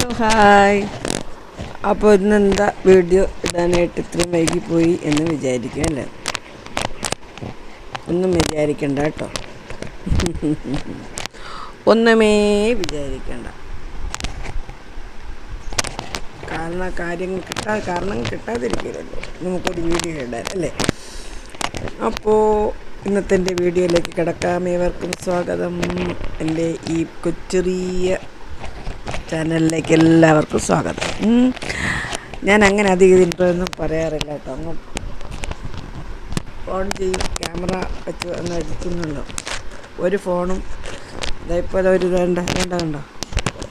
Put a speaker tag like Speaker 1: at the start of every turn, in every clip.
Speaker 1: Hello hi. അപ്പോൾ ഇന്നെന്താ video ഇടാനായിട്ട് ഇത്രയും വൈകിപ്പോയി എന്ന് വിചാരിക്കും അല്ലേ? ഒന്നും വിചാരിക്കണ്ട കേട്ടോ. ഒന്നുമേ വിചാരിക്കണ്ട. കാരണം കിട്ടാതിരിക്കില്ലല്ലോ നമുക്കൊരു വീഡിയോ ഇടാൻ അല്ലേ? അപ്പോൾ ഇന്നത്തെ എൻ്റെ വീഡിയോയിലേക്ക് കിടക്കാം. ഏവർക്കും സ്വാഗതം. എൻ്റെ ഈ ചെറിയ ചാനലിലേക്ക് എല്ലാവർക്കും സ്വാഗതം. ഞാൻ അങ്ങനെ അധികം ഇൻട്രോയൊന്നും പറയാറില്ല കേട്ടോ. അങ്ങ് ഫോൺ ചെയ്യും, ക്യാമറ വെച്ച് അങ്ങ് എടുക്കുന്നുള്ളൂ. ഒരു ഫോണും ഇതേപോലെ ഒരു കണ്ടോ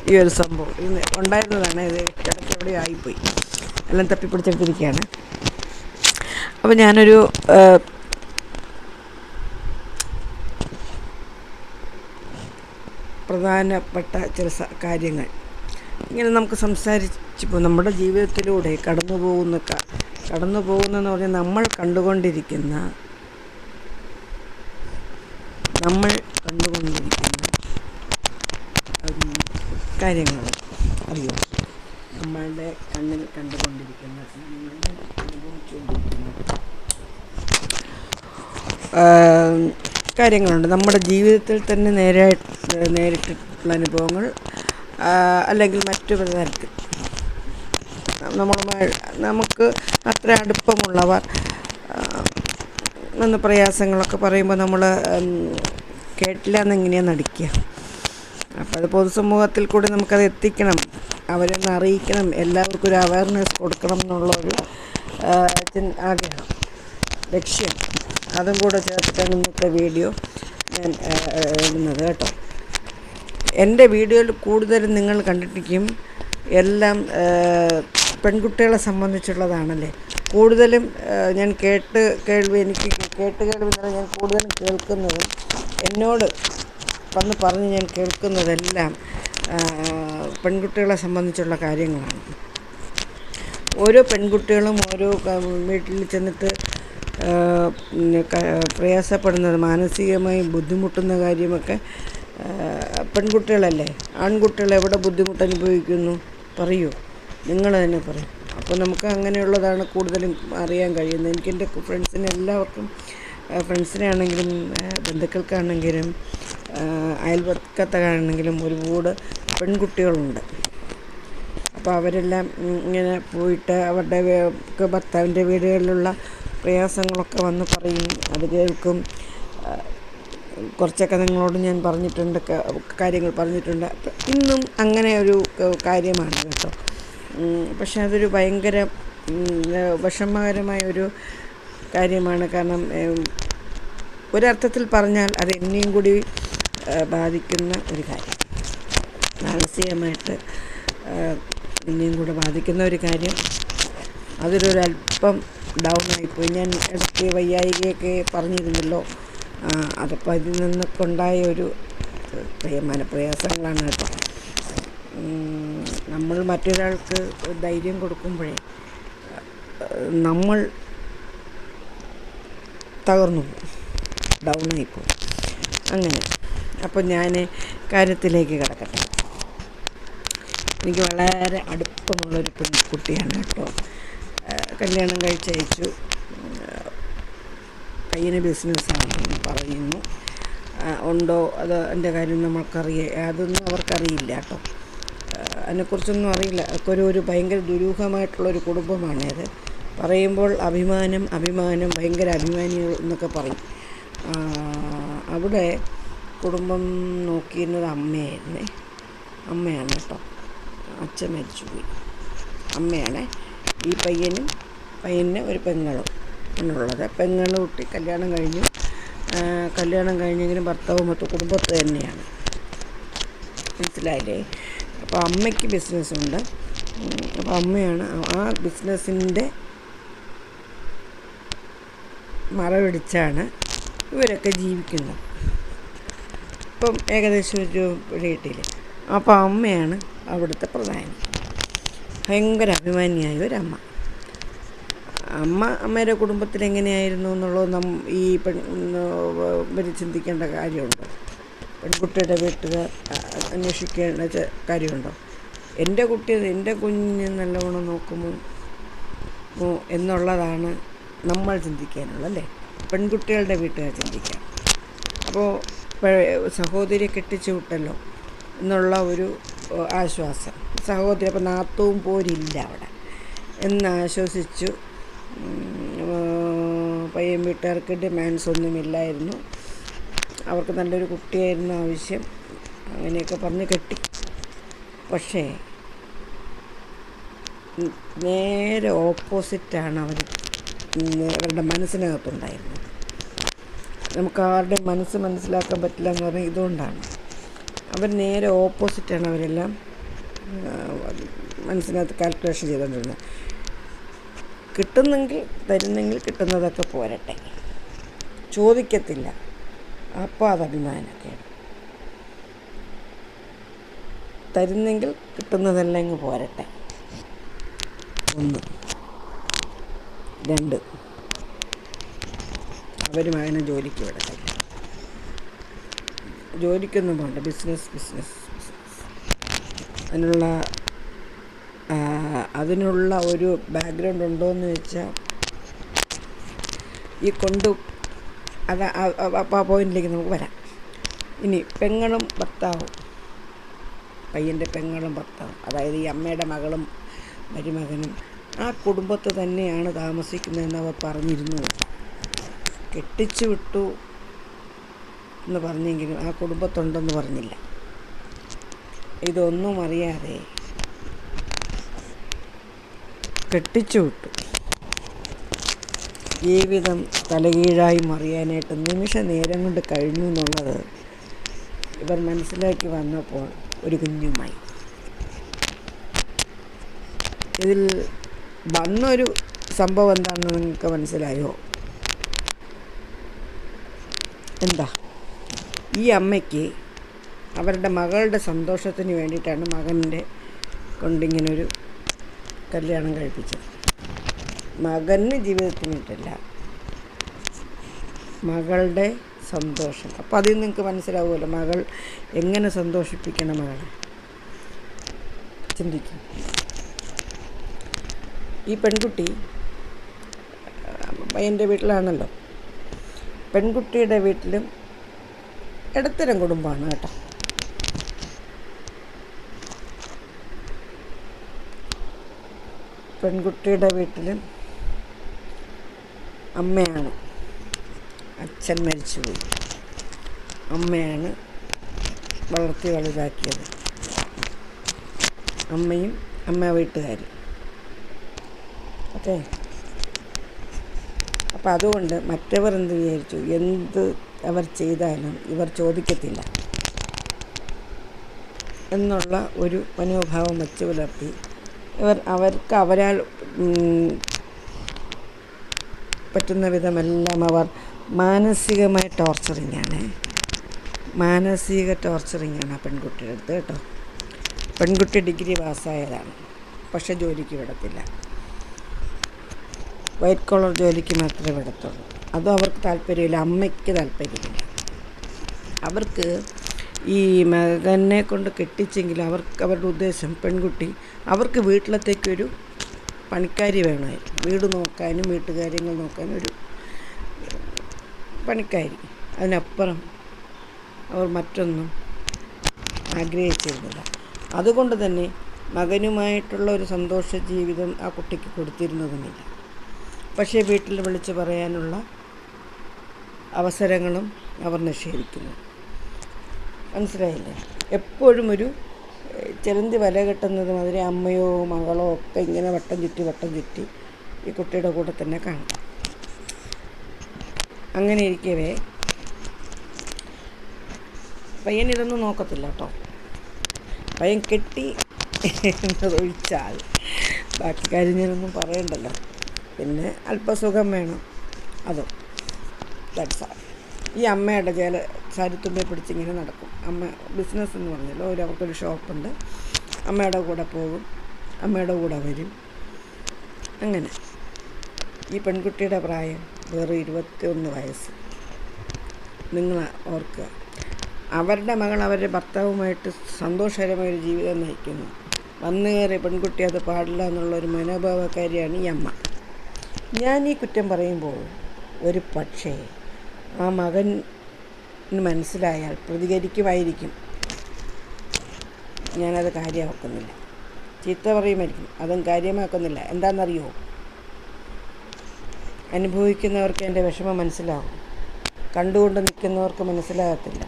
Speaker 1: ഈ ഒരു സംഭവം ഇത് ഉണ്ടായിരുന്നതാണ്. ഇത് ഇടയ്ക്ക് എവിടെ ആയിപ്പോയി, എല്ലാം തപ്പിപ്പിടിച്ചെടുത്തിരിക്കുകയാണ്. അപ്പോൾ ഞാനൊരു പ്രധാനപ്പെട്ട ചില കാര്യങ്ങൾ ഇങ്ങനെ നമുക്ക് സംസാരിച്ചപ്പോൾ നമ്മുടെ ജീവിതത്തിലൂടെ കടന്നു പോകുന്നെന്ന് പറഞ്ഞാൽ നമ്മൾ കണ്ടുകൊണ്ടിരിക്കുന്ന കാര്യങ്ങൾ അറിയോ? നമ്മളുടെ കണ്ണിൽ കണ്ടുകൊണ്ടിരിക്കുന്ന അനുഭവിച്ചുകൊണ്ടിരിക്കുന്ന കാര്യങ്ങളുണ്ട്. നമ്മുടെ ജീവിതത്തിൽ തന്നെ നേരിട്ടുള്ള അനുഭവങ്ങൾ, അല്ലെങ്കിൽ മറ്റു തരത്തിൽ നമുക്ക് അത്ര അടുപ്പമുള്ളവർ എന്ന പ്രയാസങ്ങളൊക്കെ പറയുമ്പോൾ നമ്മൾ കേട്ടില്ല എന്നെങ്ങനെയാണ് നടിക്കുക. അപ്പോൾ അത് പൊതുസമൂഹത്തിൽ കൂടി നമുക്കത് എത്തിക്കണം, അവരൊന്ന് അറിയിക്കണം, എല്ലാവർക്കും ഒരു അവയർനെസ് കൊടുക്കണം എന്നുള്ളൊരു ആഗ്രഹം, ലക്ഷ്യം, അതും കൂടെ ചേർത്തിട്ടാണ് ഇന്നത്തെ വീഡിയോ ഞാൻ ഇടുന്നത് കേട്ടോ. എൻ്റെ വീഡിയോയിൽ കൂടുതലും നിങ്ങൾ കണ്ടിട്ടിരിക്കും എല്ലാം പെൺകുട്ടികളെ സംബന്ധിച്ചുള്ളതാണല്ലേ കൂടുതലും. ഞാൻ കേൾവി എന്ന് പറഞ്ഞാൽ ഞാൻ കൂടുതലും കേൾക്കുന്നതും എന്നോട് വന്ന് പറഞ്ഞ് ഞാൻ കേൾക്കുന്നതെല്ലാം പെൺകുട്ടികളെ സംബന്ധിച്ചുള്ള കാര്യങ്ങളാണ്. ഓരോ പെൺകുട്ടികളും ഓരോ വീട്ടിൽ ചെന്നിട്ട് പ്രയാസപ്പെടുന്നത്, മാനസികമായി ബുദ്ധിമുട്ടുന്ന കാര്യമൊക്കെ പെൺകുട്ടികളല്ലേ. ആൺകുട്ടികൾ എവിടെ ബുദ്ധിമുട്ട് അനുഭവിക്കുന്നു പറയൂ, നിങ്ങൾ തന്നെ പറയും. അപ്പോൾ നമുക്ക് അങ്ങനെയുള്ളതാണ് കൂടുതലും അറിയാൻ കഴിയുന്നത്. എനിക്കെൻ്റെ എല്ലാവർക്കും, ഫ്രണ്ട്സിനെ ആണെങ്കിലും ബന്ധുക്കൾക്കാണെങ്കിലും അയൽപക്കത്താണെങ്കിലും ഒരുപാട് പെൺകുട്ടികളുണ്ട്. അപ്പോൾ അവരെല്ലാം ഇങ്ങനെ പോയിട്ട് അവരുടെ ഭർത്താവിൻ്റെ വീടുകളിലുള്ള പ്രയാസങ്ങളൊക്കെ വന്ന് പറയും, അത് കേൾക്കും. കുറച്ചൊക്കെ നിങ്ങളോട് ഞാൻ കാര്യങ്ങൾ പറഞ്ഞിട്ടുണ്ട്. ഇന്നും അങ്ങനെ ഒരു കാര്യമാണ് കേട്ടോ. പക്ഷെ അതൊരു ഭയങ്കര വിഷമകരമായ ഒരു കാര്യമാണ്. കാരണം ഒരർത്ഥത്തിൽ പറഞ്ഞാൽ അത് എന്നെയും കൂടി ബാധിക്കുന്ന ഒരു കാര്യം, മാനസികമായിട്ട് എന്നെയും കൂടെ ബാധിക്കുന്ന ഒരു കാര്യം. അതിലൊരല്പം ഡൗൺ ആയിപ്പോയി. ഞാൻ ഇടയ്ക്ക് വയ്യായികയൊക്കെ പറഞ്ഞിരുന്നല്ലോ. അതപ്പോൾ അതിൽ നിന്നൊക്കെ ഉണ്ടായ ഒരു മനപ്രയാസങ്ങളാണ് കേട്ടോ. നമ്മൾ മറ്റൊരാൾക്ക് ധൈര്യം കൊടുക്കുമ്പോഴേ നമ്മൾ തകർന്നു പോകും, ഡൗണായിപ്പോവും അങ്ങനെ. അപ്പോൾ ഞാൻ കാര്യത്തിലേക്ക് കിടക്കട്ടെ. എനിക്ക് വളരെ അടുപ്പമുള്ളൊരു പെൺകുട്ടിയാണ് കേട്ടോ. കല്യാണം കഴിച്ചയച്ചു. പയ്യന് ബിസിനസ്സാണെന്ന് പറയുന്നു. ഉണ്ടോ അത് എൻ്റെ കാര്യം അതൊന്നും അവർക്കറിയില്ല കേട്ടോ. അതിനെക്കുറിച്ചൊന്നും അറിയില്ല. ഒക്കെ ഒരു ഭയങ്കര ദുരൂഹമായിട്ടുള്ളൊരു കുടുംബമാണത്. പറയുമ്പോൾ അഭിമാനം ഭയങ്കര അഭിമാനികൾ എന്നൊക്കെ പറയും. അവിടെ കുടുംബം നോക്കിയിരുന്നത് അമ്മയാണ് കേട്ടോ. അച്ഛൻ മരിച്ചുപോയി. അമ്മയാണ്. ഈ പയ്യന് ഒരു പെങ്ങളും എന്നുള്ളത്. കുട്ടി കല്യാണം കഴിഞ്ഞെങ്കിലും ഭർത്താവ് മൊത്തം കുടുംബത്ത് തന്നെയാണ്, മനസ്സിലായില്ലേ? അപ്പോൾ അമ്മയ്ക്ക് ബിസിനസ്സുണ്ട്. അപ്പോൾ അമ്മയാണ് ആ ബിസിനസ്സിൻ്റെ മറപിടിച്ചാണ് ഇവരൊക്കെ ജീവിക്കുന്നത്. ഇപ്പം ഏകദേശം ഒരു വീട്ടിൽ. അപ്പോൾ അമ്മയാണ് അവിടുത്തെ പ്രധാനി, ഭയങ്കര അഭിമാനിയായ ഒരമ്മ. അമ്മയുടെ കുടുംബത്തിൽ എങ്ങനെയായിരുന്നു എന്നുള്ളത് ഇവർ ചിന്തിക്കേണ്ട കാര്യമുണ്ടോ? പെൺകുട്ടിയുടെ വീട്ടുകാർ അന്വേഷിക്കേണ്ട കാര്യമുണ്ടോ? എൻ്റെ കുട്ടി എൻ്റെ കുഞ്ഞ് നല്ലവണ്ണം നോക്കുമോ എന്നുള്ളതാണ് നമ്മൾ ചിന്തിക്കാനുള്ളത്, അല്ലേ? പെൺകുട്ടികളുടെ വീട്ടുകാർ ചിന്തിക്കാം. അപ്പോൾ സഹോദരിയെ കെട്ടിച്ചു വിട്ടല്ലോ എന്നുള്ള ഒരു ആശ്വാസം, സഹോദരി അപ്പോൾ നാത്തവും പോരില്ല അവിടെ എന്നാശ്വസിച്ചു. പയ്യൻ വീട്ടുകാർക്ക് ഡിമാൻഡ്സ് ഒന്നുമില്ലായിരുന്നു, അവർക്ക് നല്ലൊരു കുട്ടിയായിരുന്നു ആവശ്യം, അങ്ങനെയൊക്കെ പറഞ്ഞ് കെട്ടി. പക്ഷേ നേരെ ഓപ്പോസിറ്റാണ് അവരുടെ മനസ്സിനകത്തുണ്ടായിരുന്നത്. നമുക്ക് ആരുടെ മനസ്സ് മനസ്സിലാക്കാൻ പറ്റില്ല എന്ന് പറഞ്ഞാൽ ഇതുകൊണ്ടാണ്. അവർ നേരെ ഓപ്പോസിറ്റാണ് അവരെല്ലാം മനസ്സിനകത്ത് കാൽക്കുലേഷൻ ചെയ്തുകൊണ്ടിരുന്നത്. കിട്ടുന്നെങ്കിൽ തരുന്നെങ്കിൽ കിട്ടുന്നതൊക്കെ പോരട്ടെ, ചോദിക്കത്തില്ല, അപ്പോൾ അത് അഭിമാനക്കേട്. തരുന്നെങ്കിൽ കിട്ടുന്നതെല്ലാം ഇങ്ങ് പോരട്ടെ. 1 2 അവർ മകനെ ജോലിക്ക് വിടത്തില്ല, ജോലിക്കൊന്നും പോകണ്ട, ബിസിനസ്. അതിനുള്ള ഒരു ബാക്ക്ഗ്രൗണ്ട് ഉണ്ടോയെന്ന് വെച്ചാൽ അപ്പോൾ ആ പോയിന്റിലേക്ക് നമുക്ക് വരാം. ഇനി പെങ്ങളും ഭർത്താവും, പയ്യൻ്റെ പെങ്ങളും ഭർത്താവും, അതായത് ഈ അമ്മയുടെ മകളും മരുമകനും ആ കുടുംബത്ത് തന്നെയാണ് താമസിക്കുന്നതെന്ന് അവർ പറഞ്ഞിരുന്നു. കെട്ടിച്ചു വിട്ടു എന്ന് പറഞ്ഞെങ്കിലും ആ കുടുംബത്തുണ്ടെന്ന് പറഞ്ഞില്ല. ഇതൊന്നും അറിയാതെ കെട്ടിച്ചു വിട്ടു. ജീവിതം തലകീഴായി മറിയാനായിട്ട് നിമിഷ നേരം കൊണ്ട് കഴിഞ്ഞു എന്നുള്ളത് ഇവർ മനസ്സിലാക്കി വന്നപ്പോൾ ഒരു കുഞ്ഞുമായി. ഇതിൽ വന്നൊരു സംഭവം എന്താണെന്ന് നിങ്ങൾക്ക് മനസ്സിലായോ? എന്താ, ഈ അമ്മയ്ക്ക് അവരുടെ മകളുടെ സന്തോഷത്തിന് വേണ്ടിയിട്ടാണ് മകൻ്റെ കൊണ്ടിങ്ങനൊരു കല്യാണം കഴിപ്പിച്ചത്. മകന് ജീവിതത്തിനിട്ടല്ല, മകളുടെ സന്തോഷം. അപ്പോൾ അതിൽ നിങ്ങൾക്ക് മനസ്സിലാവുമല്ലോ മകൾ എങ്ങനെ സന്തോഷിപ്പിക്കണം മകളെ. ചിന്തിക്കും. ഈ പെൺകുട്ടി പയ്യൻ്റെ വീട്ടിലാണല്ലോ, പെൺകുട്ടിയുടെ വീട്ടിലും ഇടത്തരം കുടുംബമാണ് കേട്ടോ. പെൺകുട്ടിയുടെ വീട്ടിലും അമ്മയാണ്, അച്ഛൻ മരിച്ചുപോയി, അമ്മയാണ് വളർത്തി വലുതാക്കിയത്, അമ്മയും അമ്മ വീട്ടുകാരും. ഓക്കെ, അപ്പം അതുകൊണ്ട് മറ്റവർ എന്ത് വിചാരിച്ചു, എന്ത് അവർ ചെയ്താലും ഇവർ ചോദിക്കത്തില്ല എന്നുള്ള ഒരു മനോഭാവം വച്ച് പുലർത്തി അവർക്ക് അവരാൽ പറ്റുന്ന വിധമെല്ലാം അവർ മാനസിക ടോർച്ചറിങ്ങാണ് ആ പെൺകുട്ടിയുടെ അടുത്ത് കേട്ടോ. പെൺകുട്ടി ഡിഗ്രി പാസ്സായതാണ്, പക്ഷെ ജോലിക്ക് വിടത്തില്ല, വൈറ്റ് കോളർ ജോലിക്ക് മാത്രമേ വിടത്തുള്ളൂ. അതും അവർക്ക് താല്പര്യമില്ല, അമ്മയ്ക്ക് താല്പര്യമില്ല. അവർക്ക് ഈ മകനെ കൊണ്ട് കെട്ടിച്ചെങ്കിൽ അവരുടെ ഉദ്ദേശം പെൺകുട്ടി അവർക്ക് വീട്ടിലത്തേക്കൊരു പണിക്കാരി വേണമായിരുന്നു, വീട് നോക്കാനും വീട്ടുകാര്യങ്ങൾ നോക്കാനും ഒരു പണിക്കാരി. അതിനപ്പുറം അവർ മറ്റൊന്നും ആഗ്രഹിച്ചിരുന്നില്ല. അതുകൊണ്ട് തന്നെ മകനുമായിട്ടുള്ള ഒരു സന്തോഷ ജീവിതം ആ കുട്ടിക്ക് കൊടുത്തിരുന്നതുമില്ല. പക്ഷേ വീട്ടിൽ വിളിച്ച് പറയാനുള്ള അവസരങ്ങളും അവർ നിഷേധിക്കുന്നു. മനസ്സിലായില്ലേ? എപ്പോഴും ഒരു ചിലന്തി വല കെട്ടുന്നത് മാതിരി അമ്മയോ മകളോ ഒക്കെ ഇങ്ങനെ വട്ടം ചുറ്റി ഈ കുട്ടിയുടെ കൂടെ തന്നെ കാണും. അങ്ങനെ ഇരിക്കവേ പയ്യൻ ഇതൊന്നും നോക്കത്തില്ല കേട്ടോ. പയ്യൻ കെട്ടി എന്നതൊഴിച്ചാൽ ബാക്കി കാര്യം ഞാനൊന്നും പറയണ്ടല്ലോ. പിന്നെ അല്പസുഖം വേണം, അതും ദാറ്റ്സ് ഓൾ. ഈ അമ്മയുടെ സാരിത്തുമ്പെ പിടിച്ചിങ്ങനെ നടക്കും. അമ്മ ബിസിനസ് എന്ന് പറഞ്ഞല്ലോ, അവർക്കൊരു ഷോപ്പുണ്ട്, അമ്മയുടെ കൂടെ പോകും, അമ്മയുടെ കൂടെ വരും. അങ്ങനെ ഈ പെൺകുട്ടിയുടെ പ്രായം വെറും 21 വയസ്സ്. നിങ്ങൾ ഓർക്കുക, അവരുടെ മകൾ അവരുടെ ഭർത്താവുമായിട്ട് സന്തോഷകരമായൊരു ജീവിതം നയിക്കുന്നു. വന്നു കയറിയ പെൺകുട്ടി അത് പാടില്ല എന്നുള്ളൊരു മനോഭാവക്കാരിയാണ് ഈ അമ്മ. ഞാൻ ഈ കുറ്റം പറയുമ്പോൾ ഒരു പക്ഷേ ആ മകന് മനസ്സിലായാൽ പ്രതികരിക്കുമായിരിക്കും. ഞാനത് കാര്യമാക്കുന്നില്ല. ചീത്ത പറയുമായിരിക്കും, അതും കാര്യമാക്കുന്നില്ല. എന്താണെന്നറിയോ, അനുഭവിക്കുന്നവർക്ക് എൻ്റെ വിഷമം മനസ്സിലാവും, കണ്ടുകൊണ്ട് നിൽക്കുന്നവർക്ക് മനസ്സിലാകത്തില്ല.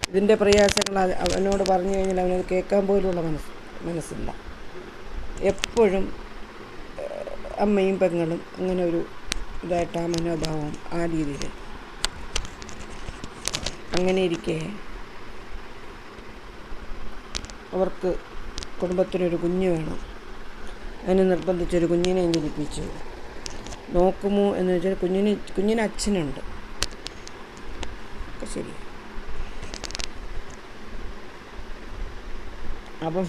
Speaker 1: ഇതിൻ്റെ പ്രയാസങ്ങൾ അവനോട് പറഞ്ഞു കഴിഞ്ഞാൽ അവനത് കേൾക്കാൻ പോലുള്ള മനസ്സില്ല. എപ്പോഴും അമ്മയും പെങ്ങളും അങ്ങനെ ഒരു ഇതായിട്ട് ആ മനോഭാവം ആ രീതിയിൽ. അങ്ങനെ ഇരിക്കെ അവർക്ക് കുടുംബത്തിനൊരു കുഞ്ഞ് വേണം. അതിന് നിർബന്ധിച്ചൊരു കുഞ്ഞിനെ ജനിപ്പിച്ചു. നോക്കുമോ എന്ന് വെച്ചാൽ കുഞ്ഞിന് അച്ഛനുണ്ട്. ഒക്കെ ശരി. അപ്പം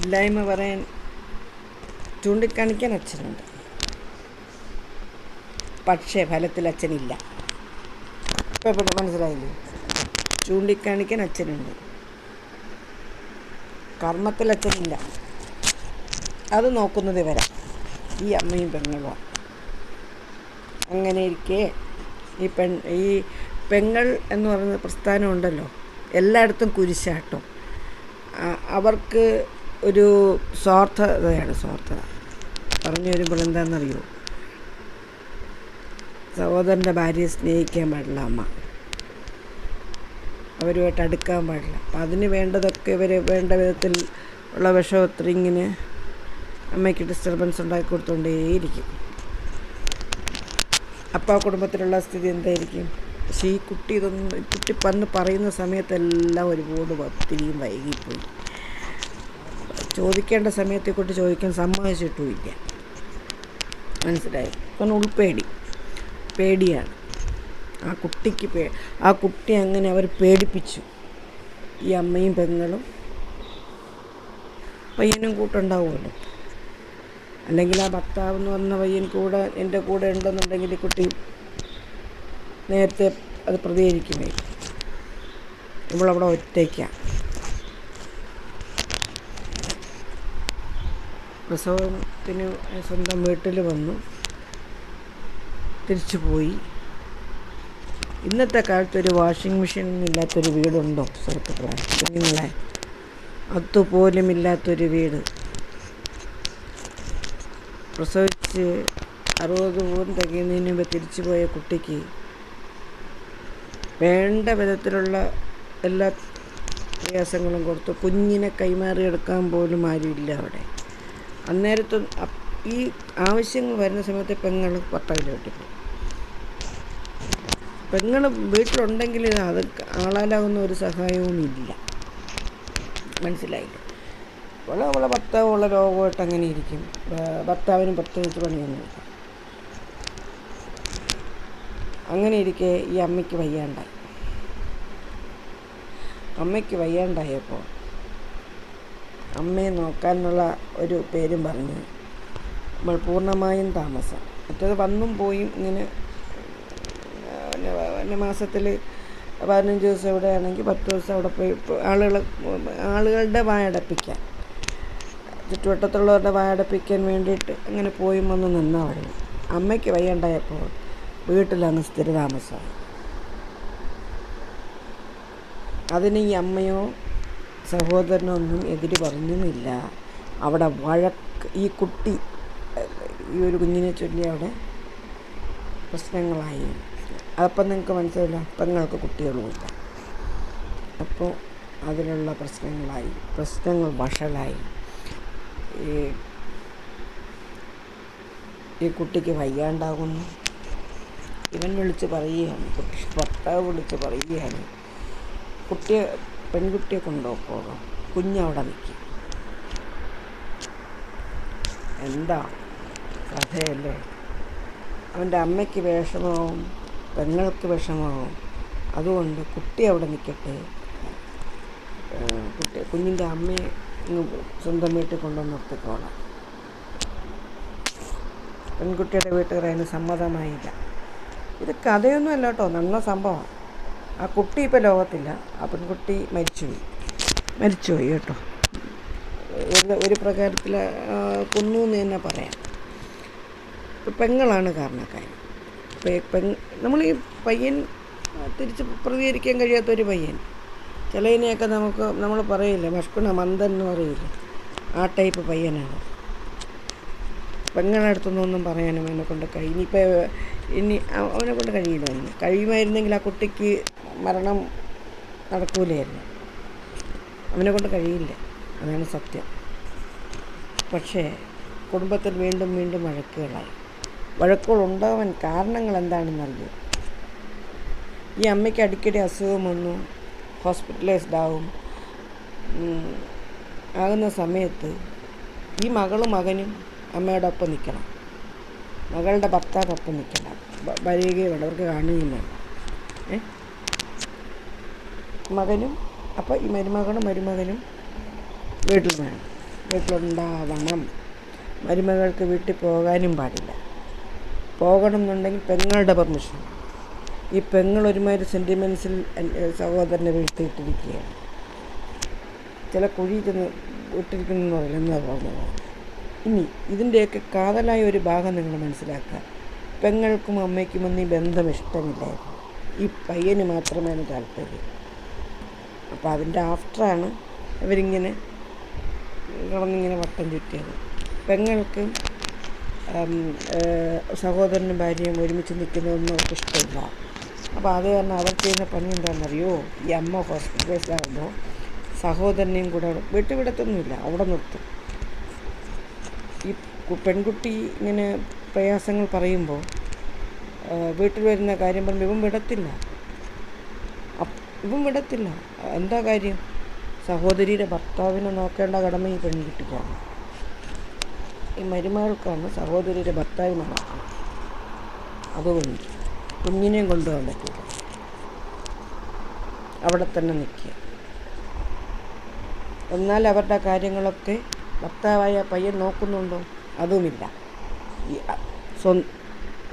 Speaker 1: ഇല്ലായ്മ പറയാൻ ചൂണ്ടിക്കാണിക്കാൻ അച്ഛനുണ്ട്, പക്ഷേ ഫലത്തിൽ അച്ഛനില്ല. ഇപ്പം മനസ്സിലായില്ലേ? ചൂണ്ടിക്കാണിക്കാൻ അച്ഛനുണ്ട്, കർമ്മത്തിൽ അച്ഛനില്ല. അത് നോക്കുന്നത് വരാം ഈ അമ്മയും പെങ്ങളുമാണ്. അങ്ങനെ ഇരിക്കെ ഈ പെങ്ങൾ എന്ന് പറയുന്ന പ്രസ്ഥാനം ഉണ്ടല്ലോ, എല്ലായിടത്തും കുരിശാട്ടോ. അവർക്ക് ഒരു സ്വാർത്ഥതയാണ്. സ്വാർത്ഥത പറഞ്ഞു വരുമ്പോൾ എന്താണെന്നറിയോ, സഹോദരൻ്റെ ഭാര്യയെ സ്നേഹിക്കാൻ പാടില്ല അമ്മ, അവരുമായിട്ട് അടുക്കാൻ പാടില്ല. അപ്പം അതിന് വേണ്ടതൊക്കെ ഇവർ വേണ്ട വിധത്തിൽ ഉള്ള വിഷമത്രിങ്ങിന് അമ്മയ്ക്ക് ഡിസ്റ്റർബൻസ് ഉണ്ടാക്കി കൊടുത്തുകൊണ്ടേയിരിക്കും. അപ്പോൾ ആ കുടുംബത്തിലുള്ള സ്ഥിതി എന്തായിരിക്കും? പക്ഷേ ഈ കുട്ടി വന്ന് പറയുന്ന സമയത്തെല്ലാം ഒരുപാട് ഒത്തിരിയും വൈകിപ്പോയി. ചോദിക്കേണ്ട സമയത്തെ കൊണ്ട് ചോദിക്കാൻ സമ്മതിച്ചിട്ടുമില്ല. മനസ്സിലായി? കാരണം പേടിയാണ് ആ കുട്ടിക്ക്. ആ കുട്ടി അങ്ങനെ അവർ പേടിപ്പിച്ചു. ഈ അമ്മയും പെങ്ങളും പയ്യനും കൂട്ടുണ്ടാവുമല്ലോ. അല്ലെങ്കിൽ ആ ഭർത്താവ് എന്ന് പറഞ്ഞ പയ്യൻ എൻ്റെ കൂടെ ഉണ്ടെന്നുണ്ടെങ്കിൽ ഈ കുട്ടി നേരത്തെ അത് പ്രതികരിക്കുമേ. ഇവളവിടെ ഒറ്റയ്ക്കാണ്. പ്രസവത്തിന് സ്വന്തം വീട്ടിൽ വന്നു, തിരിച്ചു പോയി. ഇന്നത്തെ കാലത്ത് ഒരു വാഷിംഗ് മെഷീൻ ഇല്ലാത്തൊരു വീടുണ്ടോ സുഹൃത്തുക്കളെ? കുഞ്ഞുങ്ങളെ, അതുപോലും ഇല്ലാത്തൊരു വീട്. പ്രസവിച്ച് 60 പോലും തികയുന്നതിന് മുമ്പ് തിരിച്ചു പോയ കുട്ടിക്ക് വേണ്ട വിധത്തിലുള്ള എല്ലാ പ്രയാസങ്ങളും കൊടുത്തു. കുഞ്ഞിനെ കൈമാറിയെടുക്കാൻ പോലും ആരുമില്ല അവിടെ. അന്നേരത്ത് ഈ ആവശ്യങ്ങൾ വരുന്ന സമയത്ത് പെങ്ങൾ ഭർത്താവിൻ്റെ വീട്ടിൽ പോകും. പെങ്ങൾ വീട്ടിലുണ്ടെങ്കിൽ അത് ആളാലാകുന്ന ഒരു സഹായവും ഇല്ല. മനസ്സിലായില്ല? അവളെ ഭർത്താവുള്ള രോഗമായിട്ട് അങ്ങനെ ഇരിക്കും. ഭർത്താവിനും പ്രത്യേകിച്ച് പണിയൊന്നുമില്ല. അങ്ങനെ ഇരിക്കെ ഈ അമ്മയ്ക്ക് വയ്യാണ്ടായപ്പോൾ അമ്മയെ നോക്കാനുള്ള ഒരു പേരും പറഞ്ഞു നമ്മൾ പൂർണ്ണമായും താമസം. മറ്റേത് വന്നും പോയും ഇങ്ങനെ മാസത്തിൽ 15 ദിവസം എവിടെയാണെങ്കിൽ 10 ദിവസം അവിടെ പോയി ആളുകളുടെ വായടപ്പിക്കാൻ, ചുറ്റുവട്ടത്തുള്ളവരുടെ വായടപ്പിക്കാൻ വേണ്ടിയിട്ട് അങ്ങനെ പോയി വന്ന് നിന്നവൾ. അമ്മയ്ക്ക് വയ്യാണ്ടായപ്പോൾ വീട്ടിലങ്ങ് സ്ഥിരതാമസമായി. അതിന് ഈ അമ്മയോ സഹോദരനോ ഒന്നും എതിര് പറഞ്ഞുമില്ല. അവിടെ ഈ കുട്ടി ഈ ഒരു കുഞ്ഞിനെ ചൊല്ലി അവിടെ പ്രശ്നങ്ങളായി. അപ്പം നിങ്ങൾക്ക് മനസ്സിലായില്ല, പെങ്ങൾക്ക് കുട്ടികളുമില്ല. അപ്പോൾ അതിലുള്ള പ്രശ്നങ്ങൾ വഷളായി. ഈ കുട്ടിക്ക് വയ്യാണ്ടാകുന്നു. ഇവൻ വിളിച്ച് പറയുകയാണ്, ഭർത്താവ് വിളിച്ച് പറയുകയാണ്, പെൺകുട്ടിയെ കൊണ്ടുപോകാം, കുഞ്ഞവിടെ നിൽക്കും. എന്താ കഥയല്ലേ? അവൻ്റെ അമ്മയ്ക്ക് വിഷമാവും, പെങ്ങൾക്ക് വിഷമാവും. അതുകൊണ്ട് കുട്ടി അവിടെ നിൽക്കട്ടെ, കുഞ്ഞിൻ്റെ അമ്മയെ സ്വന്തം വീട്ടിൽ കൊണ്ടുവന്ന് നിർത്തിക്കോളാം. പെൺകുട്ടിയുടെ വീട്ടുകാർ അതിന് സമ്മതമായില്ല. ഇത് കഥയൊന്നും അല്ല കേട്ടോ, നല്ല സംഭവം. ആ കുട്ടി ഇപ്പോൾ ലോകത്തില്ല. ആ പെൺകുട്ടി മരിച്ചുപോയി കേട്ടോ. ഒരു പ്രകാരത്തിൽ കൊന്നു എന്ന് തന്നെ പറയാം. പെങ്ങളാണ് കാരണക്കാരൻ. നമ്മൾ ഈ പയ്യൻ തിരിച്ച് പ്രതികരിക്കാൻ കഴിയാത്തൊരു പയ്യൻ, ചിലതിനെയൊക്കെ നമ്മൾ പറയില്ലേ, മഷ്കുണ മന്ദൻ എന്ന് പറയില്ലേ, ആ ടൈപ്പ് പയ്യനാണ്. പെങ്ങളടുത്തൊന്നും പറയാനും അവനെ കൊണ്ട് ഇനി അവനെ കൊണ്ട് കഴിയില്ല. കഴിയുമായിരുന്നെങ്കിൽ ആ കുട്ടിക്ക് മരണം നടക്കൂലായിരുന്നു. അവനെ കൊണ്ട് കഴിയില്ല, അതാണ് സത്യം. പക്ഷേ കുടുംബത്തിൽ വീണ്ടും വീണ്ടും വഴക്കുകളുണ്ടാവാൻ കാരണങ്ങൾ എന്താണെന്നറിയോ? ഈ അമ്മയ്ക്ക് അടിക്കടി അസുഖം വന്നു, ഹോസ്പിറ്റലൈസ്ഡ് ആകുന്ന സമയത്ത് ഈ മകനും അമ്മയുടെ ഒപ്പം നിൽക്കണം, മകളുടെ ഭർത്താവൊപ്പം നിൽക്കണം, വരികയും വേണം, അവർക്ക് കാണുകയും വേണം. മകനും അപ്പോൾ ഈ മരുമകനും വീട്ടിൽ വേണം, വീട്ടിലുണ്ടാവണം. മരുമകൾക്ക് വീട്ടിൽ പോകാനും പാടില്ല. പോകണം എന്നുണ്ടെങ്കിൽ പെങ്ങളുടെ പെർമിഷൻ. ഈ പെങ്ങൾ ഒരുമാതിരി സെൻറ്റിമെൻസിൽ സഹോദരനെ വീഴ്ത്തിയിട്ടിരിക്കുകയാണ്. ചില കുഴി ചെന്ന് ഇട്ടിരിക്കുന്നു പറയില്ല, എന്നാണ് പറഞ്ഞത്. ഇനി ഇതിൻ്റെയൊക്കെ കാതലായ ഒരു ഭാഗം നിങ്ങൾ മനസ്സിലാക്കുക. പെങ്ങൾക്കും അമ്മയ്ക്കും ഒന്നും ഈ ബന്ധം ഇഷ്ടമില്ലായിരുന്നു, ഈ പയ്യന് മാത്രമാണ് താല്പര്യം. അപ്പോൾ അതിൻ്റെ ആഫ്റ്ററാണ് ഇവരിങ്ങനെ കിടന്നിങ്ങനെ വട്ടം ചുറ്റിയത്. പെങ്ങൾക്ക് സഹോദരനും ഭാര്യയും ഒരുമിച്ച് നിൽക്കുന്നതൊന്നും അവർക്ക് ഇഷ്ടമില്ല. അപ്പോൾ അത് കാരണം അവർ ചെയ്യുന്ന പണി എന്താണെന്നറിയോ? ഈ അമ്മ ഹോസ്പിറ്റലൈസ്ഡാകുമ്പോൾ സഹോദരനെയും കൂടെ വിട്ടുവിടത്തൊന്നുമില്ല, അവിടെ നിർത്തും. ഈ പെൺകുട്ടി ഇങ്ങനെ പ്രയാസങ്ങൾ പറയുമ്പോൾ വീട്ടിൽ വരുന്ന കാര്യം പറയുമ്പോൾ ഇവൻ വിടത്തില്ല. എന്താ കാര്യം? സഹോദരിയുടെ ഭർത്താവിനെ നോക്കേണ്ട കടമ ഈ പെൺകുട്ടിക്കാണ്. ഈ മരുമകൾക്കാണ് സഹോദരിയുടെ ഭർത്താവിനെ നോക്കണം. അതുകൊണ്ട് കുഞ്ഞിനെയും കൊണ്ടുപോകാൻ പറ്റില്ല, അവിടെ തന്നെ നിൽക്കുക. എന്നാൽ അവരുടെ കാര്യങ്ങളൊക്കെ ഭർത്താവായ പയ്യൻ നോക്കുന്നുണ്ടോ? അതുമില്ല.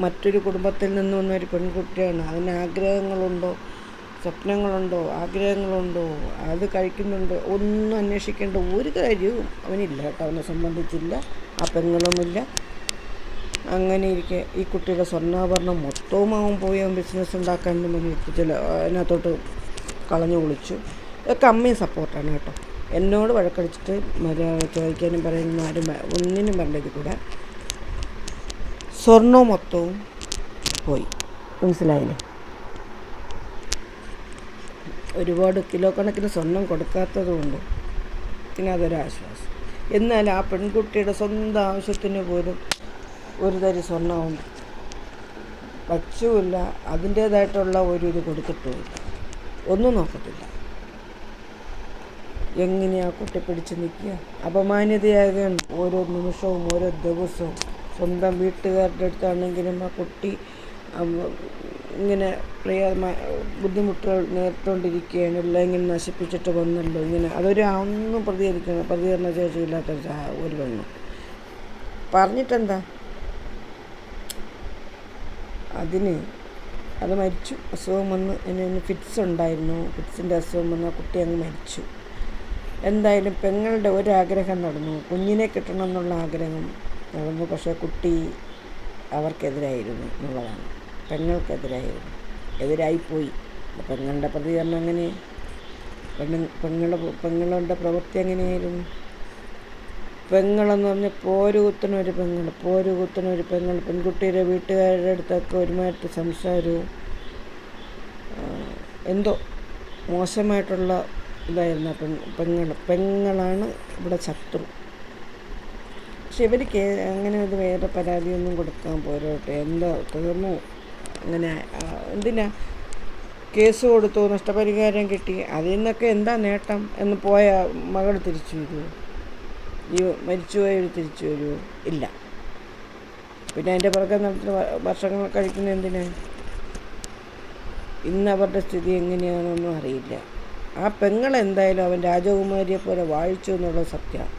Speaker 1: മറ്റൊരു കുടുംബത്തിൽ നിന്ന് വന്ന ഒരു പെൺകുട്ടിയാണ്, അതിന് ആഗ്രഹങ്ങളുണ്ടോ, സ്വപ്നങ്ങളുണ്ടോ, ആഗ്രഹങ്ങളുണ്ടോ, അത് കഴിക്കുന്നുണ്ടോ, ഒന്നും അന്വേഷിക്കേണ്ട ഒരു കാര്യവും അവനില്ല കേട്ടോ. അവനെ സംബന്ധിച്ചില്ല, ആ പെങ്ങളുമില്ല. അങ്ങനെ ഇരിക്കെ ഈ കുട്ടിയുടെ സ്വർണ്ണാഭരണം മൊത്തവും അവൻ പോയി അവൻ ബിസിനസ് ഉണ്ടാക്കാൻ പറഞ്ഞിട്ട് അതിനകത്തോട്ട് കളഞ്ഞു കുളിച്ചു. ഇതൊക്കെ അമ്മയും സപ്പോർട്ടാണ് കേട്ടോ. എന്നോട് വഴക്കടിച്ചിട്ട് ചോദിക്കാനും പറയുന്ന ആരും ഒന്നിനും പറഞ്ഞതിൽ കൂടെ സ്വർണ്ണവും മൊത്തവും പോയി. മനസ്സിലായില്ലേ? ഒരുപാട് കിലോ കണക്കിന് സ്വർണം കൊടുക്കാത്തത് കൊണ്ട് പിന്നെ അതൊരാശ്വാസം. എന്നാൽ ആ പെൺകുട്ടിയുടെ സ്വന്തം ആവശ്യത്തിന് പോലും ഒരു തരി സ്വർണ്ണവും വച്ചുമില്ല, അതിൻ്റേതായിട്ടുള്ള ഒരു ഇത് കൊടുത്തിട്ടുമില്ല, ഒന്നും നോക്കത്തില്ല. എങ്ങനെയാണ് കുട്ടി പിടിച്ച് നിൽക്കുക? അപമാനിതയാകാൻ ഓരോ നിമിഷവും ഓരോ ദിവസവും. സ്വന്തം വീട്ടുകാരുടെ അടുത്താണെങ്കിലും ആ കുട്ടി ഇങ്ങനെ ബുദ്ധിമുട്ടുകൾ നേരിട്ടുകൊണ്ടിരിക്കുകയാണ്. എല്ലാം ഇങ്ങനെ നശിപ്പിച്ചിട്ട് വന്നല്ലോ, ഇങ്ങനെ ഒന്നും പ്രതികരണ ശേഷിയില്ലാത്ത ഒരു പെണ്ണ് പറഞ്ഞിട്ടെന്താ? അത് മരിച്ചു. അസുഖം വന്ന് അതിന് ഫിറ്റ്സ് ഉണ്ടായിരുന്നു, ഫിറ്റ്സിൻ്റെ അസുഖം വന്ന് ആ കുട്ടി അങ്ങ് മരിച്ചു. എന്തായാലും പെങ്ങളുടെ ഒരാഗ്രഹം നടന്നു, കുഞ്ഞിനെ കിട്ടണം എന്നുള്ള ആഗ്രഹം നടന്നു. പക്ഷേ കുട്ടി അവർക്കെതിരായിരുന്നു എന്നുള്ളതാണ്, പെങ്ങൾക്കെതിരായിരുന്നു, എതിരായിപ്പോയി. പെങ്ങളുടെ പ്രതികരണം അങ്ങനെ, പെങ്ങളുടെ പ്രവൃത്തി എങ്ങനെയായിരുന്നു? പെങ്ങളെന്ന് പറഞ്ഞാൽ പോരുകുത്തനൊരു പെങ്ങൾ, പെൺകുട്ടിയുടെ വീട്ടുകാരുടെ അടുത്തൊക്കെ ഒരുമായിട്ട് സംസാരവും എന്തോ മോശമായിട്ടുള്ള ഇതായിരുന്നു. പെങ്ങളാണ് ഇവിടെ ശത്രു. പക്ഷെ ഇവർക്ക് അങ്ങനെ ഇത് വേറെ പരാതിയൊന്നും കൊടുക്കാൻ പോരോട്ടെ, എന്താ തീർന്നു, അങ്ങനെ എന്തിനാ കേസ് കൊടുത്തു, നഷ്ടപരിഹാരം കിട്ടി, അതിൽ നിന്നൊക്കെ എന്താ നേട്ടം എന്ന് പോയ മകൾ തിരിച്ചു വരുമോ? ഈ മരിച്ചുപോയവർ തിരിച്ചു വരുമോ? ഇല്ല. പിന്നെ അതിൻ്റെ പുറകെ നടത്തുന്ന വർഷങ്ങൾ കഴിക്കുന്ന എന്തിനാണ്? ഇന്ന് അവരുടെ സ്ഥിതി എങ്ങനെയാണെന്നൊന്നും അറിയില്ല. ആ പെങ്ങളെന്തായാലും അവൻ രാജകുമാരിയെ പോലെ വാഴിച്ചു എന്നുള്ള സത്യമാണ്.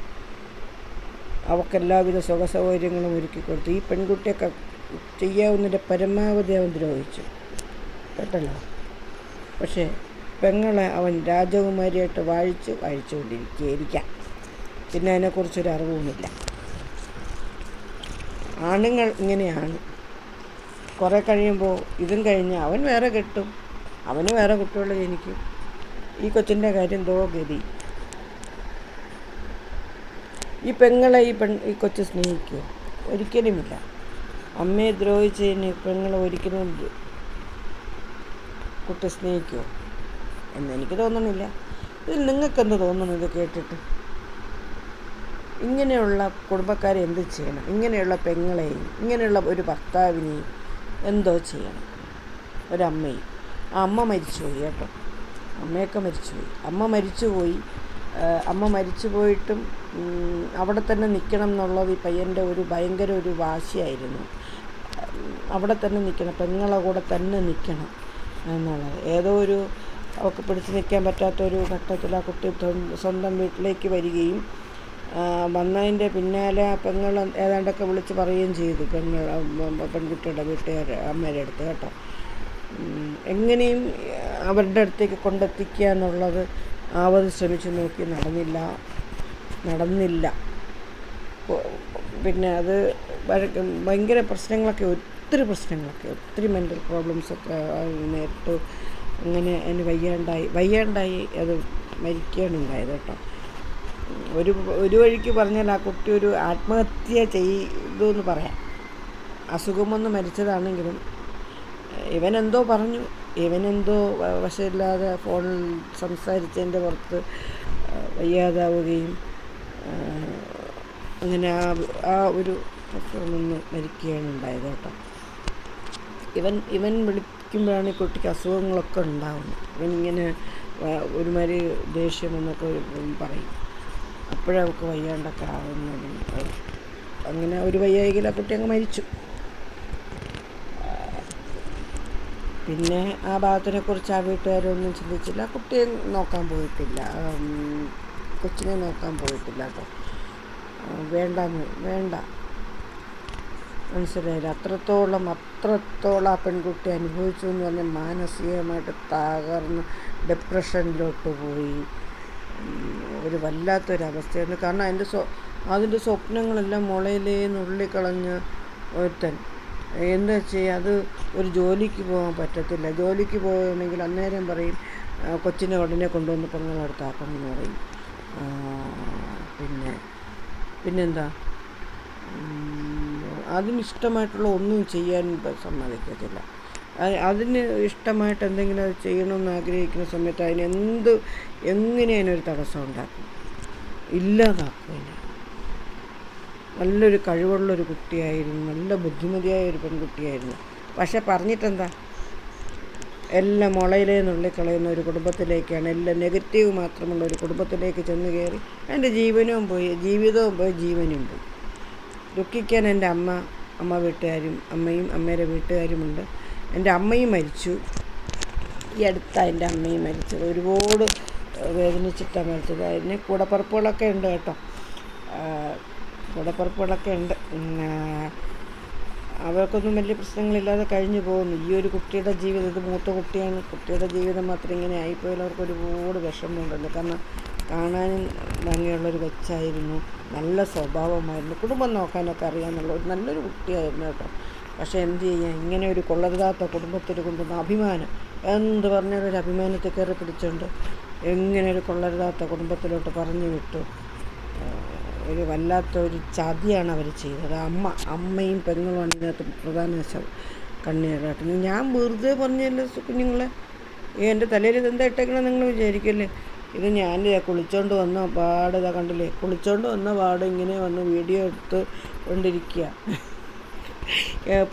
Speaker 1: അവൾക്കെല്ലാവിധ സുഖസൗകര്യങ്ങളും ഒരുക്കി കൊടുത്തു. ഈ പെൺകുട്ടിയൊക്കെ ചെയ്യാവുന്നതിൻ്റെ പരമാവധി അവൻ ദ്രോഹിച്ചു കേട്ടല്ലോ. പക്ഷേ പെങ്ങളെ അവൻ രാജകുമാരിയായിട്ട് വാഴിച്ചുകൊണ്ടിരിക്കുകയായിരിക്കാം. പിന്നെ അതിനെക്കുറിച്ചൊരു അറിവുമില്ല. ആണുങ്ങൾ ഇങ്ങനെയാണ്. കുറേ കഴിയുമ്പോൾ ഇതും കഴിഞ്ഞ് അവൻ വേറെ കെട്ടും, അവന് വേറെ കുട്ടികൾ ജനിക്കും. ഈ കൊച്ചിൻ്റെ കാര്യം എന്തോ ഗതി. ഈ പെങ്ങളെ ഈ കൊച്ച് സ്നേഹിക്കുമോ? ഒരിക്കലുമില്ല. അമ്മയെ ദ്രോഹിച്ചതിന് പെങ്ങളെ ഒരിക്കലും കുട്ടി സ്നേഹിക്കുമോ എന്നെനിക്ക് തോന്നണില്ല. ഇതിൽ നിങ്ങൾക്കെന്ത് തോന്നുന്നു ഇത് കേട്ടിട്ട്? ഇങ്ങനെയുള്ള കുടുംബക്കാരെ എന്ത് ചെയ്യണം? ഇങ്ങനെയുള്ള പെങ്ങളെയും ഇങ്ങനെയുള്ള ഒരു ഭർത്താവിനെയും എന്തോ ചെയ്യണം? ഒരമ്മയും. ആ അമ്മ മരിച്ചുപോയി കേട്ടോ, അമ്മയൊക്കെ മരിച്ചുപോയി. അമ്മ മരിച്ചു പോയിട്ടും അവിടെ തന്നെ നിൽക്കണം എന്നുള്ളത് ഈ പയ്യൻ്റെ ഒരു ഭയങ്കര ഒരു വാശിയായിരുന്നു. അവിടെ തന്നെ നിൽക്കണം, പെങ്ങളെ കൂടെ തന്നെ നിൽക്കണം എന്നുള്ളത്. ഏതോ ഒരു അവൾക്ക് പിടിച്ചു നിൽക്കാൻ പറ്റാത്തൊരു ഘട്ടത്തിൽ ആ കുട്ടി സ്വന്തം വീട്ടിലേക്ക് വരികയും വന്നതിൻ്റെ പിന്നാലെ ആ പെങ്ങൾ ഏതാണ്ടൊക്കെ വിളിച്ച് പറയുകയും ചെയ്തു, പെൺകുട്ടിയുടെ അമ്മയുടെ അടുത്ത് കേട്ടോ. എങ്ങനെയും അവരുടെ അടുത്തേക്ക് കൊണ്ടെത്തിക്കുക എന്നുള്ളത് ആവത് ശ്രമിച്ചു നോക്കി, നടന്നില്ല. പിന്നെ അത് ഭയങ്കര പ്രശ്നങ്ങളൊക്കെ, ഒത്തിരി മെൻ്റൽ പ്രോബ്ലംസൊക്കെ നേരിട്ട്. അങ്ങനെ അതിന് വയ്യാണ്ടായി അത് മരിക്കുകയാണ് ഉണ്ടായത് കേട്ടോ. ഒരു വഴിക്ക് പറഞ്ഞാൽ ആ കുട്ടി ഒരു ആത്മഹത്യ ചെയ്തു എന്ന് പറയാം. അസുഖമൊന്ന് മരിച്ചതാണെങ്കിലും ഇവനെന്തോ പറഞ്ഞു, ഇവനെന്തോ വശമില്ലാതെ ഫോണിൽ സംസാരിച്ചതിൻ്റെ പുറത്ത് വയ്യാതാവുകയും അങ്ങനെ ആ ഒരു നിന്ന് മരിക്കുകയാണ് ഉണ്ടായത് കേട്ടോ. ഇവൻ വിളിക്കുമ്പോഴാണ് ഈ കുട്ടിക്ക് അസുഖങ്ങളൊക്കെ ഉണ്ടാകുന്നത്. ഇവനിങ്ങനെ ഒരുമാതിരി ദേഷ്യം എന്നൊക്കെ പറയും. അപ്പോഴവൾക്ക് വയ്യാണ്ടൊക്കെ ആവുന്നതും അങ്ങനെ ഒരു വയ്യായികയിൽ ആ കുട്ടി അങ്ങ് മരിച്ചു. പിന്നെ ആ ഭാഗത്തിനെക്കുറിച്ച് ആ വീട്ടുകാരൊന്നും ചിന്തിച്ചില്ല. കുട്ടിയെ നോക്കാൻ പോയിട്ടില്ല, കൊച്ചിനെ നോക്കാൻ പോയിട്ടില്ല കേട്ടോ. വേണ്ട, മനസ്സിലായില്ല. അത്രത്തോളം ആ പെൺകുട്ടി അനുഭവിച്ചു എന്ന് പറഞ്ഞാൽ മാനസികമായിട്ട് തകർന്ന് ഡിപ്രഷനിലോട്ട് പോയി. ഒരു വല്ലാത്തൊരവസ്ഥയായിരുന്നു. കാരണം അതിൻ്റെ സ്വപ്നങ്ങളെല്ലാം മുളയിലേ നുള്ളിക്കളഞ്ഞ ഒരുത്തൻ എന്താ ചെയ്യുക? അത് ഒരു ജോലിക്ക് പോകാൻ പറ്റത്തില്ല. ജോലിക്ക് പോകണമെങ്കിൽ അന്നേരം പറയും കൊച്ചിനെ ഉടനെ കൊണ്ടുവന്ന് പെങ്ങളടുത്താക്കണം എന്ന് പറയും. പിന്നെന്താ, അതിനിഷ്ടമായിട്ടുള്ള ഒന്നും ചെയ്യാൻ സമ്മതിക്കത്തില്ല. അതിന് ഇഷ്ടമായിട്ട് എന്തെങ്കിലും അത് ചെയ്യണമെന്ന് ആഗ്രഹിക്കുന്ന സമയത്ത് എങ്ങനെ അതിനൊരു തടസ്സം ഉണ്ടാക്കും, ഇല്ലാതാക്കും. നല്ലൊരു കഴിവുള്ളൊരു കുട്ടിയായിരുന്നു, നല്ല ബുദ്ധിമതിയായ ഒരു പെൺകുട്ടിയായിരുന്നു. പക്ഷെ പറഞ്ഞിട്ടെന്താ, എല്ലാം മുളയിലേ നുള്ളിക്കളയുന്ന ഒരു കുടുംബത്തിലേക്കാണ്, എല്ലാം നെഗറ്റീവ് മാത്രമുള്ള ഒരു കുടുംബത്തിലേക്ക് ചെന്ന് കയറി. എൻ്റെ ജീവിതവും പോയി, ജീവനും പോയി. ദുഃഖിക്കാൻ എൻ്റെ അമ്മ വീട്ടുകാരും അമ്മയും അമ്മയുടെ വീട്ടുകാരുമുണ്ട്. എൻ്റെ അമ്മയും മരിച്ചു, ഈ അടുത്താണ് എൻ്റെ അമ്മയും മരിച്ചത്. ഒരുപാട് വേദനിച്ചിട്ടാണ് മരിച്ചത്. അതിന് കൂടപ്പറപ്പുകളൊക്കെ ഉണ്ട് കേട്ടോ, കൂടപ്പറപ്പുകളൊക്കെ ഉണ്ട്. അവർക്കൊന്നും വലിയ പ്രശ്നങ്ങളില്ലാതെ കഴിഞ്ഞു പോകുന്നു. ഈ ഒരു കുട്ടിയുടെ ജീവിതം, ഇത് മൂത്ത കുട്ടിയാണ്, കുട്ടിയുടെ ജീവിതം മാത്രം ഇങ്ങനെ ആയിപ്പോയാൽ അവർക്ക് ഒരുപാട് വിഷമമുണ്ടല്ലോ. കാരണം കാണാനും ഭംഗിയുള്ളൊരു കൊച്ചായിരുന്നു, നല്ല സ്വഭാവമായിരുന്നു, കുടുംബം നോക്കാനൊക്കെ അറിയാമെന്നുള്ള ഒരു നല്ലൊരു കുട്ടിയായിരുന്നു കേട്ടോ. പക്ഷേ എന്ത് ചെയ്യാൻ, ഇങ്ങനെ ഒരു കൊള്ളരുതാത്ത കുടുംബത്തിൽ കൊണ്ടുവന്ന അഭിമാനം, എന്ത് പറഞ്ഞാലും ഒരു അഭിമാനത്തെ കയറി പിടിച്ചുകൊണ്ട് എങ്ങനെ ഒരു കൊള്ളരുതാത്ത കുടുംബത്തിലോട്ട് പറഞ്ഞു വിട്ടു. ഒരു വല്ലാത്തൊരു ചതിയാണ് അവർ ചെയ്തത്. അമ്മയും പെങ്ങളുമാണ് ഇതിനകത്ത് പ്രധാന കണ്ണീരായിട്ട്. ഞാൻ വെറുതെ പറഞ്ഞല്ലോ കുഞ്ഞുങ്ങളെ, എൻ്റെ തലയിൽ ഇതെന്താ ഇട്ടേക്കണമെന്ന് നിങ്ങൾ വിചാരിക്കല്ലേ? ഇത് ഞാൻ കുളിച്ചോണ്ട് വന്ന പാട്, ഇതാ കണ്ടില്ലേ, കുളിച്ചോണ്ട് വന്ന പാട് ഇങ്ങനെ വന്ന് വീഡിയോ എടുത്ത് കൊണ്ടിരിക്കുക.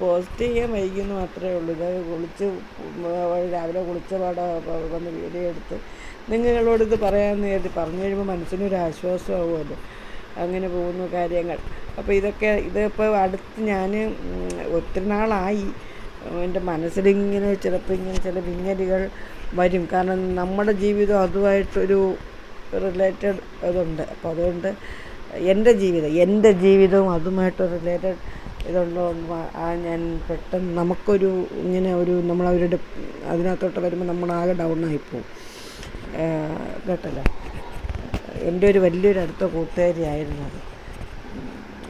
Speaker 1: പോസ്റ്റ് ചെയ്യാൻ വൈകുന്നു മാത്രമേ ഉള്ളൂ. ഇത് രാവിലെ കുളിച്ച പാടെ വന്ന് വീഡിയോ എടുത്ത് നിങ്ങളോട് ഇത് പറയാമെന്ന് കരുതി പറഞ്ഞു കഴിയുമ്പോൾ മനസ്സിനൊരു ആശ്വാസമാവുമല്ലോ. അങ്ങനെ പോകുന്നു കാര്യങ്ങൾ. അപ്പോൾ ഇതിപ്പോൾ അടുത്ത് ഞാൻ ഒത്തിരി നാളായി എൻ്റെ മനസ്സിലിങ്ങനെ ചിലപ്പോൾ ഇങ്ങനെ ചില വിങ്ങലുകൾ വരും. കാരണം നമ്മുടെ ജീവിതം അതുമായിട്ടൊരു റിലേറ്റഡ് ഇതുണ്ട്. അപ്പോൾ അതുകൊണ്ട് എൻ്റെ ജീവിതവും അതുമായിട്ട് റിലേറ്റഡ് ഇതുള്ളതുകൊണ്ട് ഞാൻ പെട്ടെന്ന് നമുക്കൊരു ഇങ്ങനെ നമ്മളവരുടെ അതിനകത്തോട്ട് വരുമ്പോൾ നമ്മളാകെ ഡൗണായിപ്പോവും കേട്ടല്ലോ. എൻ്റെ ഒരു വലിയൊരു അടുത്ത കൂട്ടുകാരിയായിരുന്നു അത്.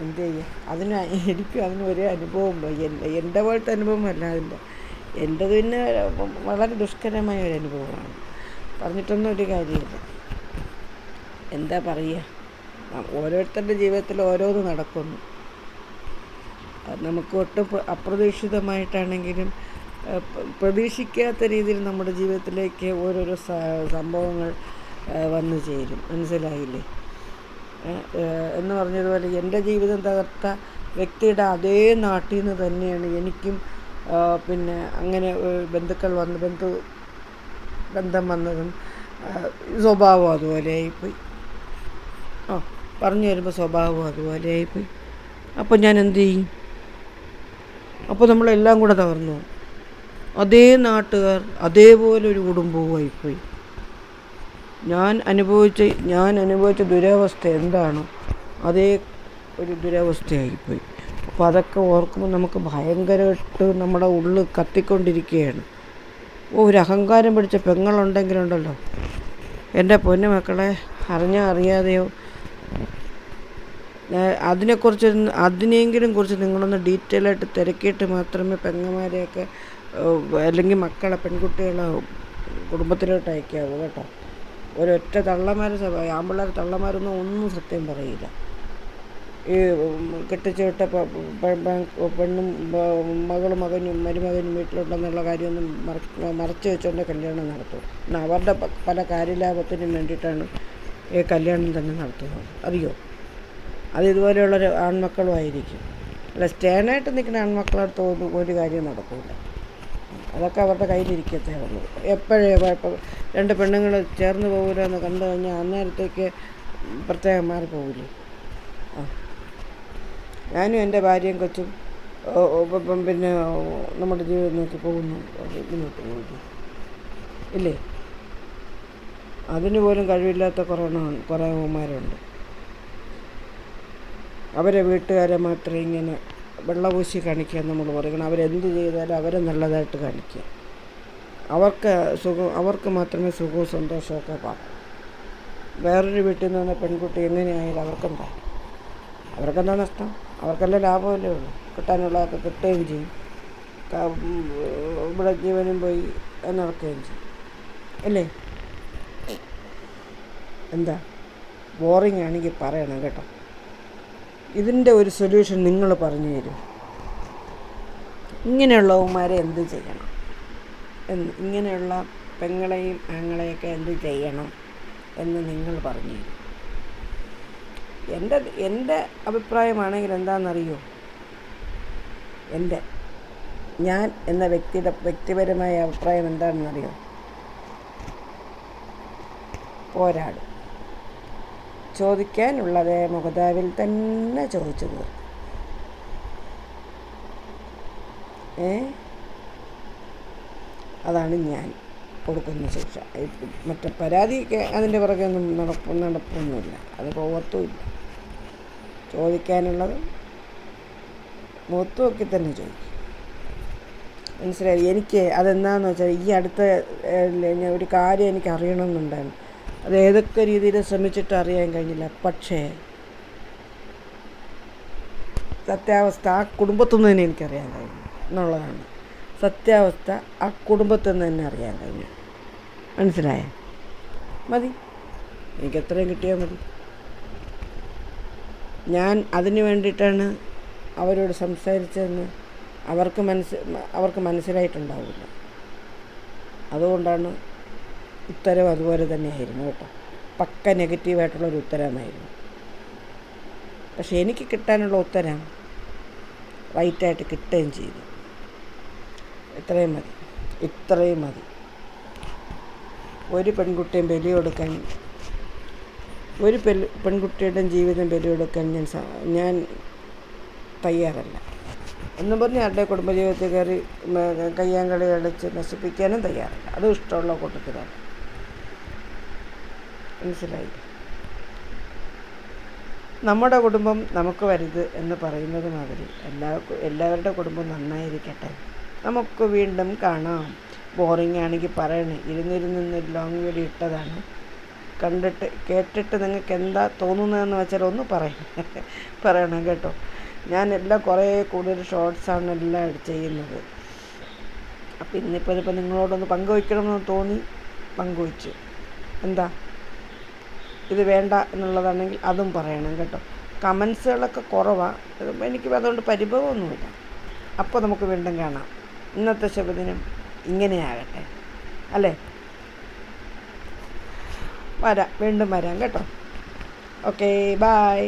Speaker 1: എന്ത് ചെയ്യുക, എനിക്കും അതിന് ഒരേ അനുഭവം എൻ്റെ പോലത്തെ അനുഭവമല്ല അതിൻ്റെ. എൻ്റെത് പിന്നെ വളരെ ദുഷ്കരമായ ഒരു അനുഭവമാണ്. പറഞ്ഞിട്ടൊന്നും ഒരു കാര്യമില്ല. എന്താ പറയുക, ഓരോരുത്തരുടെ ജീവിതത്തിൽ ഓരോന്ന് നടക്കുന്നു. നമുക്ക് ഒട്ടും അപ്രതീക്ഷിതമായിട്ടാണെങ്കിലും പ്രതീക്ഷിക്കാത്ത രീതിയിൽ നമ്മുടെ ജീവിതത്തിലേക്ക് ഓരോരോ സംഭവങ്ങൾ വന്നു ചേരും. മനസ്സിലായില്ലേ? എന്ന് പറഞ്ഞതുപോലെ എൻ്റെ ജീവിതം തകർത്ത വ്യക്തിയുടെ അതേ നാട്ടിൽ നിന്ന് തന്നെയാണ് എനിക്കും പിന്നെ അങ്ങനെ ബന്ധം വന്നതും സ്വഭാവം അതുപോലെ ആയിപ്പോയി. പറഞ്ഞു വരുമ്പോൾ സ്വഭാവം അതുപോലെ ആയിപ്പോയി. അപ്പോൾ ഞാൻ എന്തു ചെയ്യും? അപ്പോൾ നമ്മളെല്ലാം കൂടെ തകർന്നു. അതേ നാട്ടുകാർ, അതേപോലെ ഒരു കുടുംബവുമായിപ്പോയി. ഞാൻ അനുഭവിച്ച ദുരവസ്ഥ എന്താണോ അതേ ഒരു ദുരവസ്ഥയായിപ്പോയി. അപ്പോൾ അതൊക്കെ ഓർക്കുമ്പോൾ നമുക്ക് ഭയങ്കരമായിട്ട് നമ്മുടെ ഉള്ളിൽ കത്തിക്കൊണ്ടിരിക്കുകയാണ്. ഒരു അഹങ്കാരം പിടിച്ച പെങ്ങളുണ്ടെങ്കിലുണ്ടല്ലോ, എൻ്റെ പൊന്നു മക്കളെ, അറിയാതെയോ അതിനെയെങ്കിലും കുറിച്ച് നിങ്ങളൊന്ന് ഡീറ്റെയിൽ ആയിട്ട് തിരക്കിയിട്ട് മാത്രമേ പെങ്ങന്മാരെയൊക്കെ അല്ലെങ്കിൽ മക്കളെ, പെൺകുട്ടികളെ കുടുംബത്തിലോട്ട് അയക്കാവൂ കേട്ടോ. ഒരൊറ്റ ആമ്പിള്ളേർ തള്ളമാരൊന്നും ഒന്നും സത്യം പറയില്ല. ഈ കെട്ടിച്ചു വിട്ട പെണ്ണും മരുമകനും വീട്ടിലുണ്ടെന്നുള്ള കാര്യമൊന്നും മറച്ചു വെച്ചുകൊണ്ട് കല്യാണം നടത്തും. എന്നാൽ അവരുടെ പല കാര്യലാഭത്തിനും വേണ്ടിയിട്ടാണ് ഈ കല്യാണം തന്നെ നടത്തുന്നത്. അറിയോ? അത് ഇതുപോലെയുള്ളൊരു ആൺമക്കളും ആയിരിക്കും. അല്ല, സ്റ്റേണായിട്ട് നിൽക്കുന്ന ആൺമക്കളടുത്ത് ഒരു കാര്യം നടക്കില്ല. അതൊക്കെ അവരുടെ കയ്യിലിരിക്കത്തേ ഉള്ളൂ. രണ്ട് പെണ്ണുങ്ങൾ ചേർന്ന് പോകില്ല എന്ന് കണ്ടു കഴിഞ്ഞാൽ അന്നേരത്തേക്ക് പ്രത്യേകം മാറി പോകില്ലേ? ഞാനും എൻ്റെ ഭാര്യയും കൊച്ചും പിന്നെ നമ്മുടെ ജീവിതം നോക്കി മുന്നോട്ട് പോകുന്നു ഇല്ലേ? അതിന് പോലും കഴിവില്ലാത്ത കുറേ അമ്മമാരുണ്ട്. അവരെ വീട്ടുകാരെ മാത്രമേ ഇങ്ങനെ വെള്ളപൂശി കാണിക്കുക നമ്മൾ പറയണം. അവരെന്ത് ചെയ്താലും അവരെ നല്ലതായിട്ട് കാണിക്കുക. അവർക്ക് മാത്രമേ സുഖവും സന്തോഷമൊക്കെ പാടും. വേറൊരു വീട്ടിൽ നിന്ന് വന്ന പെൺകുട്ടി എങ്ങനെയായാലും അവർക്കെന്താ നഷ്ടം? അവർക്കെല്ലാം ലാഭമല്ലേ ഉള്ളൂ. കിട്ടാനുള്ളതൊക്കെ കിട്ടുകയും ചെയ്യും. ഇവിടെ ജീവനും പോയി എന്നറക്കുകയും ചെയ്യും അല്ലേ? എന്താ ബോറിംഗ് ആണെങ്കിൽ പറയണം കേട്ടോ. ഇതിൻ്റെ ഒരു സൊല്യൂഷൻ നിങ്ങൾ പറഞ്ഞു തരും. ഇങ്ങനെയുള്ളവന്മാരെ എന്ത് ചെയ്യണം ഇങ്ങനെയുള്ള പെങ്ങളെയും ആങ്ങളെയൊക്കെ എന്ത് ചെയ്യണം എന്ന് നിങ്ങൾ പറഞ്ഞു തരും. എൻ്റെ അഭിപ്രായമാണെങ്കിൽ എന്താണെന്നറിയോ? ഞാൻ എന്ന വ്യക്തിപരമായ അഭിപ്രായം എന്താണെന്നറിയോ? പോരാടും. ചോദിക്കാനുള്ളത് മുഖതാവിൽ തന്നെ ചോദിച്ചു തീർക്കും. അതാണ് ഞാൻ കൊടുക്കുന്ന ശിക്ഷ. മറ്റേ പരാതിക്ക് അതിൻ്റെ പുറകെ ഒന്നും നടപ്പൊന്നുമില്ല, അത് പോകത്തുമില്ല. ചോദിക്കാനുള്ളത് മുഖത്ത് നോക്കി തന്നെ ചോദിക്കും. മനസ്സിലായി? എനിക്ക് അതെന്താണെന്ന് വെച്ചാൽ ഈ അടുത്ത ഒരു കാര്യം എനിക്ക് അറിയണമെന്നുണ്ടായിരുന്നു. അത് ഏതൊക്കെ രീതിയിൽ ശ്രമിച്ചിട്ട് അറിയാൻ കഴിഞ്ഞില്ല. പക്ഷേ സത്യാവസ്ഥ ആ കുടുംബത്തിൽ നിന്ന് തന്നെ എനിക്കറിയാൻ കഴിഞ്ഞു എന്നുള്ളതാണ് സത്യാവസ്ഥ. ആ കുടുംബത്തിൽ നിന്ന് തന്നെ അറിയാൻ കഴിഞ്ഞു. മനസ്സിലായ? മതി, എനിക്ക് എത്രയും കിട്ടിയാൽ മതി. ഞാൻ അതിന് വേണ്ടിയിട്ടാണ് അവരോട് സംസാരിച്ചതെന്ന് അവർക്ക് മനസ്സിലായിട്ടുണ്ടാവില്ല. അതുകൊണ്ടാണ് ഉത്തരം അതുപോലെ തന്നെയായിരുന്നു കേട്ടോ. പക്ക നെഗറ്റീവായിട്ടുള്ളൊരു ഉത്തരമായിരുന്നു. പക്ഷെ എനിക്ക് കിട്ടാനുള്ള ഉത്തരം റൈറ്റായിട്ട് കിട്ടുകയും ചെയ്തു. ഇത്രയും മതി. ഒരു പെൺകുട്ടിയും ബലികൊടുക്കാൻ, ഒരു പെൺകുട്ടിയുടെ ജീവിതം ബലികൊടുക്കാൻ ഞാൻ തയ്യാറല്ല. എന്നും പറഞ്ഞ് ആരുടെ കുടുംബജീവിതത്തിൽ കയറി കയ്യാങ്കളി കളിച്ച് നശിപ്പിക്കാനും തയ്യാറല്ല. അതും ഇഷ്ടമുള്ള കൂട്ടത്തിലാണ്. മനസ്സിലായി? നമ്മുടെ കുടുംബം നമുക്ക് വലുത് എന്ന് പറയുന്നത് മാതിരി എല്ലാവരുടെ കുടുംബം നന്നായിരിക്കട്ടെ. നമുക്ക് വീണ്ടും കാണാം. ബോറിംഗ് ആണെങ്കിൽ പറയണേ. ഇരുന്നിരുന്ന് ലോങ് വീഡിയോ ഇട്ടതാണ്. കണ്ടിട്ട് കേട്ടിട്ട് നിങ്ങൾക്ക് എന്താ തോന്നുന്നതെന്ന് വെച്ചാൽ ഒന്ന് പറയണം കേട്ടോ. ഞാൻ എല്ലാം കുറേ കൂടുതൽ ഷോർട്സാണ് എല്ലാം ചെയ്യുന്നത്. അപ്പം ഇതിപ്പോൾ നിങ്ങളോടൊന്ന് പങ്കുവയ്ക്കണമെന്ന് തോന്നി, പങ്കുവച്ചു. എന്താ ഇത് വേണ്ട എന്നുള്ളതാണെങ്കിൽ അതും പറയണം കേട്ടോ. കമൻസുകളൊക്കെ കുറവാണ്, എനിക്ക് അതുകൊണ്ട് പരിഭവമൊന്നുമില്ല. അപ്പോൾ നമുക്ക് വീണ്ടും കാണാം. ഇന്നത്തെ ശുഭദിനം ഇങ്ങനെയാകട്ടെ അല്ലേ. വീണ്ടും വരാം കേട്ടോ. Okay, bye.